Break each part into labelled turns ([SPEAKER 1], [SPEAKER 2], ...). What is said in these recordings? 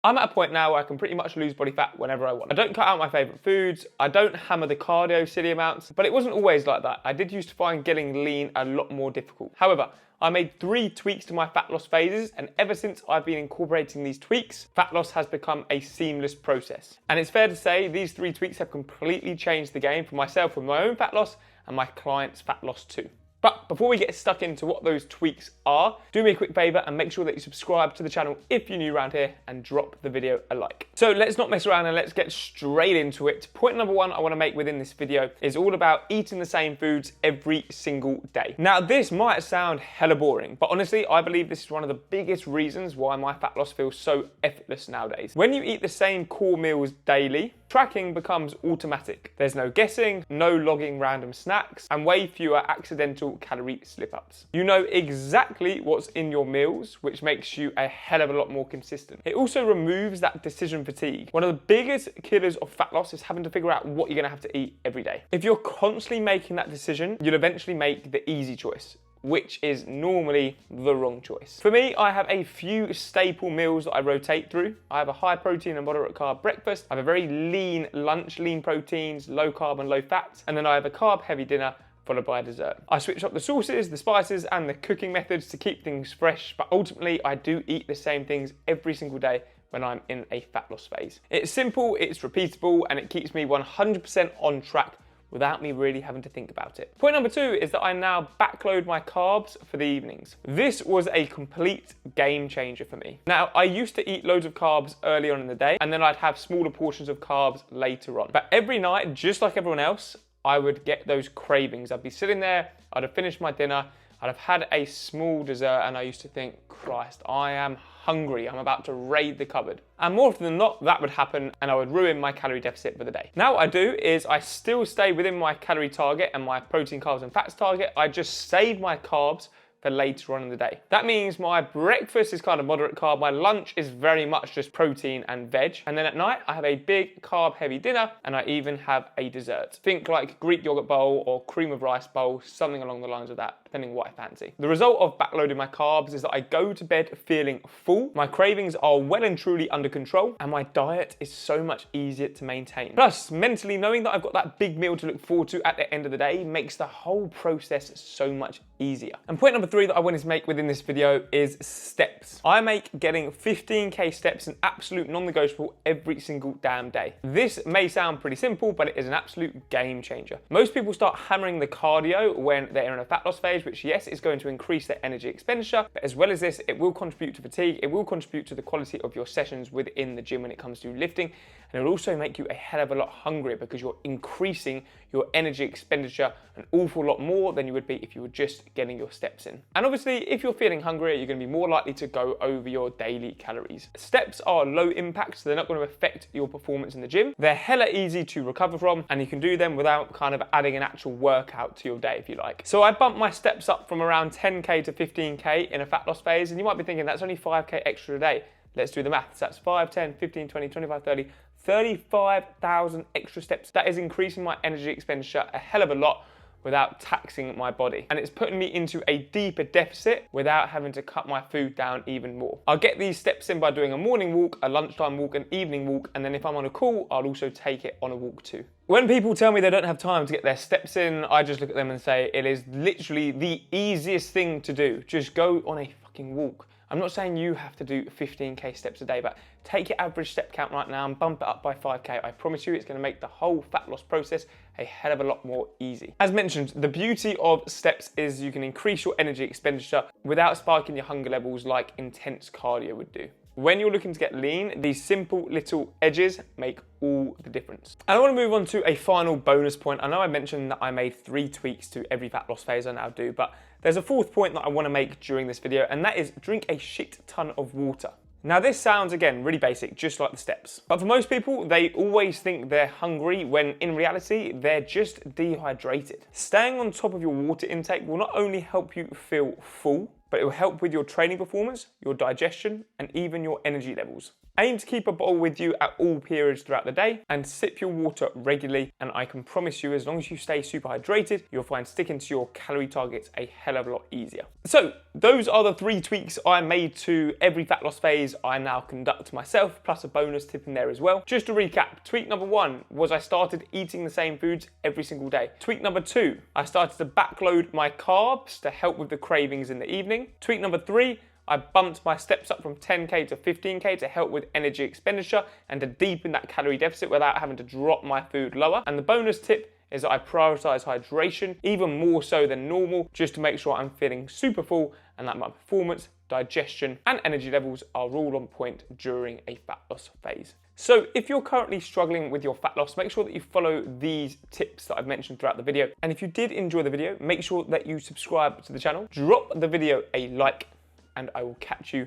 [SPEAKER 1] I'm at a point now where I can pretty much lose body fat whenever I want. I don't cut out my favorite foods, I don't hammer the cardio silly amounts, but it wasn't always like that. I did used to find getting lean a lot more difficult. However, I made 3 tweaks to my fat loss phases, and ever since I've been incorporating these tweaks, fat loss has become a seamless process. And it's fair to say these 3 tweaks have completely changed the game for myself with my own fat loss and my clients' fat loss too. But before we get stuck into what those tweaks are, do me a quick favor and make sure that you subscribe to the channel if you're new around here and drop the video a like. So let's not mess around and let's get straight into it. Point number 1 I want to make within this video is all about eating the same foods every single day. Now this might sound hella boring, but honestly I believe this is one of the biggest reasons why my fat loss feels so effortless nowadays. When you eat the same core meals daily, tracking becomes automatic. There's no guessing, no logging random snacks, and way fewer accidental calorie slip-ups. You know exactly what's in your meals, which makes you a hell of a lot more consistent. It also removes that decision fatigue. One of the biggest killers of fat loss is having to figure out what you're gonna have to eat every day. If you're constantly making that decision, you'll eventually make the easy choice, which is normally the wrong choice. For me, I have a few staple meals that I rotate through. I have a high protein and moderate carb breakfast. I have a very lean lunch, lean proteins, low carb and low fats. And then I have a carb heavy dinner followed by a dessert. I switch up the sauces, the spices and the cooking methods to keep things fresh, but ultimately I do eat the same things every single day when I'm in a fat loss phase. It's simple, it's repeatable, and it keeps me 100% on track without me really having to think about it. Point number 2 is that I now backload my carbs for the evenings. This was a complete game changer for me. Now, I used to eat loads of carbs early on in the day, and then I'd have smaller portions of carbs later on. But every night, just like everyone else, I would get those cravings. I'd be sitting there, I'd have finished my dinner, I'd have had a small dessert, and I used to think, Christ, I am hungry. I'm about to raid the cupboard. And more often than not, that would happen and I would ruin my calorie deficit for the day. Now what I do is I still stay within my calorie target and my protein, carbs and fats target. I just save my carbs for later on in the day. That means my breakfast is kind of moderate carb, my lunch is very much just protein and veg, and then at night I have a big carb heavy dinner and I even have a dessert. Think like Greek yogurt bowl or cream of rice bowl, something along the lines of that, depending on what I fancy. The result of backloading my carbs is that I go to bed feeling full, my cravings are well and truly under control, and my diet is so much easier to maintain. Plus, mentally knowing that I've got that big meal to look forward to at the end of the day makes the whole process so much easier. And point number 3 that I wanted to make within this video is steps. I make getting 15k steps an absolute non-negotiable every single damn day. This may sound pretty simple, but it is an absolute game changer. Most people start hammering the cardio when they're in a fat loss phase, which yes, is going to increase their energy expenditure, but as well as this, it will contribute to fatigue, it will contribute to the quality of your sessions within the gym when it comes to lifting, and it will also make you a hell of a lot hungrier because you're increasing your energy expenditure an awful lot more than you would be if you were just getting your steps in. And obviously, if you're feeling hungrier, you're going to be more likely to go over your daily calories. Steps are low impact, so they're not going to affect your performance in the gym. They're hella easy to recover from, and you can do them without kind of adding an actual workout to your day if you like. So I bumped my steps up from around 10k to 15k in a fat loss phase, and you might be thinking that's only 5k extra a day. Let's do the maths. That's 5, 10, 15, 20, 25, 30, 35,000 extra steps. That is increasing my energy expenditure a hell of a lot without taxing my body. And it's putting me into a deeper deficit without having to cut my food down even more. I'll get these steps in by doing a morning walk, a lunchtime walk, an evening walk, and then if I'm on a call, I'll also take it on a walk too. When people tell me they don't have time to get their steps in, I just look at them and say, it is literally the easiest thing to do. Just go on a fucking walk. I'm not saying you have to do 15k steps a day, but take your average step count right now and bump it up by 5k. I promise you it's going to make the whole fat loss process a hell of a lot more easy. As mentioned, the beauty of steps is you can increase your energy expenditure without spiking your hunger levels like intense cardio would do. When you're looking to get lean, these simple little edges make all the difference. And I want to move on to a final bonus point. I know I mentioned that I made 3 tweaks to every fat loss phase I now do, but there's a 4th point that I want to make during this video, and that is drink a shit ton of water. Now this sounds, again, really basic, just like the steps. But for most people, they always think they're hungry when in reality, they're just dehydrated. Staying on top of your water intake will not only help you feel full, but it will help with your training performance, your digestion, and even your energy levels. Aim to keep a bottle with you at all periods throughout the day and sip your water regularly, and I can promise you, as long as you stay super hydrated, you'll find sticking to your calorie targets a hell of a lot easier. So those are the 3 tweaks I made to every fat loss phase I now conduct myself, plus a bonus tip in there as well. Just to recap, tweak number 1 was I started eating the same foods every single day. Tweak number 2, I started to backload my carbs to help with the cravings in the evening. Tweak number 3, I bumped my steps up from 10k to 15k to help with energy expenditure and to deepen that calorie deficit without having to drop my food lower. And the bonus tip is that I prioritize hydration even more so than normal, just to make sure I'm feeling super full and that my performance, digestion and energy levels are all on point during a fat loss phase. So if you're currently struggling with your fat loss, make sure that you follow these tips that I've mentioned throughout the video. And if you did enjoy the video, make sure that you subscribe to the channel, drop the video a like, and I will catch you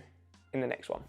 [SPEAKER 1] in the next one.